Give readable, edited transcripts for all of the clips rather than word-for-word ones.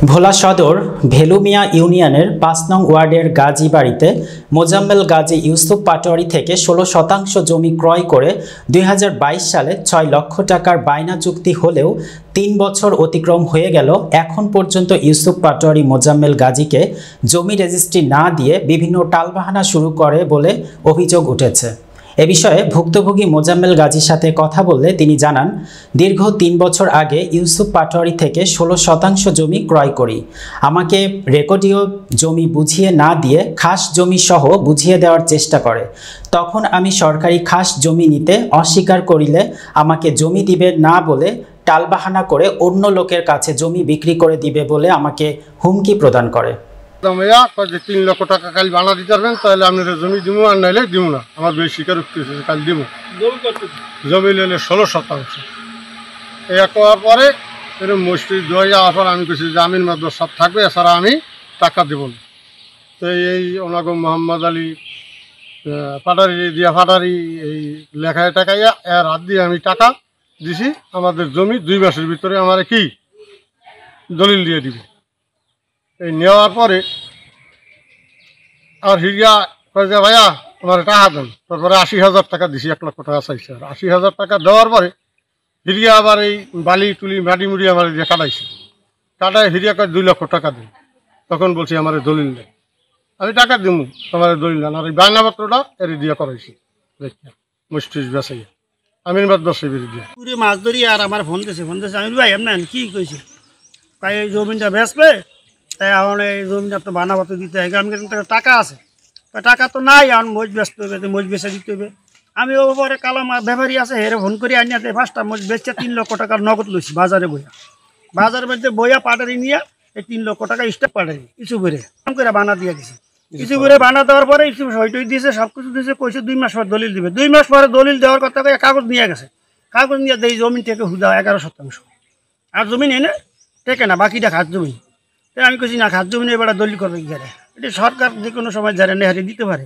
ভোলা সদর ভেলুমিয়া ইউনিয়নের ৫ নং ওয়ার্ডের গাজী বাড়িতে মোজাম্মেল গাজী ইউসুফ পাটোয়ারি থেকে ১৬% জমি ক্রয় করে ২০২২ সালে ৬ লক্ষ টাকার বায়না চুক্তি হলেও ৩ বছর অতিক্রম হয়ে গেল, এখন পর্যন্ত ইউসুফ পাটোয়ারি মোজাম্মেল গাজীকে জমি রেজিস্ট্রি না দিয়ে বিভিন্ন টালবাহানা শুরু করে বলে অভিযোগ উঠেছে। এ বিষয়ে ভুক্তভোগী মোজাম্মেল গাজীর সাথে কথা বললে তিনি জানান, দীর্ঘ ৩ বছর আগে ইউসুফ পাটোয়ারি থেকে ১৬% জমি ক্রয় করি। আমাকে রেকর্ডীয় জমি বুঝিয়ে না দিয়ে খাস জমি সহ বুঝিয়ে দেওয়ার চেষ্টা করে। তখন আমি সরকারি খাস জমি নিতে অস্বীকার করিলে আমাকে জমি দিবে না বলে টালবাহানা করে অন্য লোকের কাছে জমি বিক্রি করে দিবে বলে আমাকে হুমকি প্রদান করে। ৩ লক্ষ টাকা কাল বানা দিতে পারবেন, তাহলে আপনার জমি দিব, আর নাইলে দিব না। আমার বেশি স্বীকারোক্তি কাল দিব। জমি নিলে ১৬%। এই করার পরে এরকম মসজিদ ধরে যাওয়ার পর আমি কিছু জামিন মাদ্রাসা থাকবে, এছাড়া আমি টাকা দেব না। তো এই ওনাগো মোহাম্মদ আলী পাটারি দিয়া পাটারি এই লেখায় টাকাইয়া এর হাত দিয়ে আমি টাকা দিছি। আমাদের জমি ২ মাসের ভিতরে আমার কি দলিল দিয়ে দিব। এই নেওয়ার পরে আর হিরিয়া কয়ে যে ভাইয়া আমার টাকা দেন। তারপরে ৮০,০০০ টাকা দিছি, ১ লক্ষ টাকা চাইছে। আর ৮০,০০০ টাকা দেওয়ার পরে হিরিয়া আবার এই বালি টুলি মাটি মুড়ি আমার দিয়ে কাটাইছে। কাটায় হিরিয়া কয় ২ লক্ষ টাকা দেন। তখন বলছি আমার দলিল দেন। আমি টাকা দিব, তোমার দলিল দেন। আর এই বায়নাপত্রটা এর দিয়ে করাইছি মসজিদ বেসাইয়া আমিনবাদ বসে দিয়ে পুরী মাছ ধরি। আর আমার ফোন দিয়েছে আমি ভাই আপনার কি কইছে, তাই এই জমিটা বেচবে, তাই এখন এই জমিটা তো বানাবাতে দিতে হবে। আমি টাকা আছে, টাকা তো নাই, এখন মজ বেচতে হবে, মজ বেচে দিতে হবে। আমি ওপরে কালাম ব্যাপারী আছে, হেরে ফোন করে আনিয়াতে 5টা মজ বেচছে 3 লক্ষ টাকার নগদ লইছি বাজারে বইয়া। বাজারের মধ্যে বইয়া পাটারি নিয়ে এই 3 লক্ষ টাকা স্টাফ পাটারি কিছু করে বানা দিয়ে দিছে। কিছু করে বানা দেওয়ার পরে কিছু সইটই দিয়েছে, সব কিছু দিয়েছে, কইছে 2 মাস পর দলিল দিবে। 2 মাস পরে দলিল দেওয়ার কথা কাগজ নিয়ে গেছে। কাগজ নিয়ে দেয় জমিন থেকে হুদা 11%। আর জমিন এনে টেকে না, বাকিটা খাত জমি। আমি কইছি না, খাত জমি এবার দলিল করবে গেলে এটা সরকার যে কোনো সময় যারা নেহারি দিতে পারে।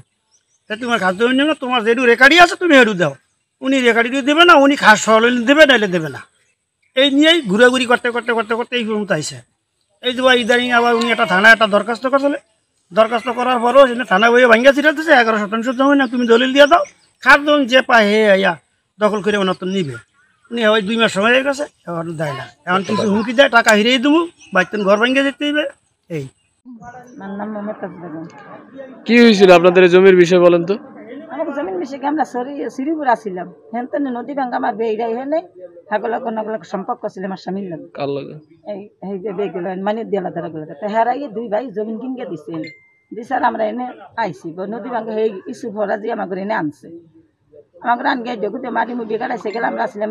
তা তোমার খাত জমি নেবে, তোমার যেটু রেকার্ডি আছে তুমি হেরু দাও। উনি রেকার্ডিও দেবে না, উনি খাস সরল দেবে, নাইলে দেবে না। এই নিয়েই ঘুরাঘুরি করতে করতে করতে করতে এই পর্যন্ত আইসে। এই যে ইদানিং আবার উনি একটা থানায় একটা দরখাস্ত করছিলে। দরখাস্ত করার পরও সেটা থানা বইয়ে ভাঙ্গা ছিটা দিচ্ছে, 11% জমি না, তুমি দলিল দিয়ে দাও। খাত জমি যে পায় হে আইয়া দখল করে ওনার তো নিবে। উনি ওই 2 মাস সময় হয়ে গেছে, এখন দেয় না। এখন কিছু হুমকি দেয়, টাকা হিরেই দেবো, বাইতেন ঘর ভাঙ্গে যেতে হইবে। এই কি হয়েছিল আপনাদের জমির বিষয় বলেন তো? আমার জমির বিষয়ে আমরা শ্রীপুর আসছিলাম, হেন নদী ভাঙ্গা আমার বেড়াই হে নেই, হাগলক সম্পর্ক ছিল আমার স্বামীর লোক। এই বেগুলো মানে দেলা ধারাগুলো হেরাই 2 ভাই জমিন কিনকে দিচ্ছেন। দিছার আমরা এনে আইসি নদী ভাঙ্গা হয়ে ইস্যু ভরা যে আমাকে এনে আনছে। আমাকে আনগে দেখুতে মাটি মুটি কাটাইছে গেলে আমরা আসলাম।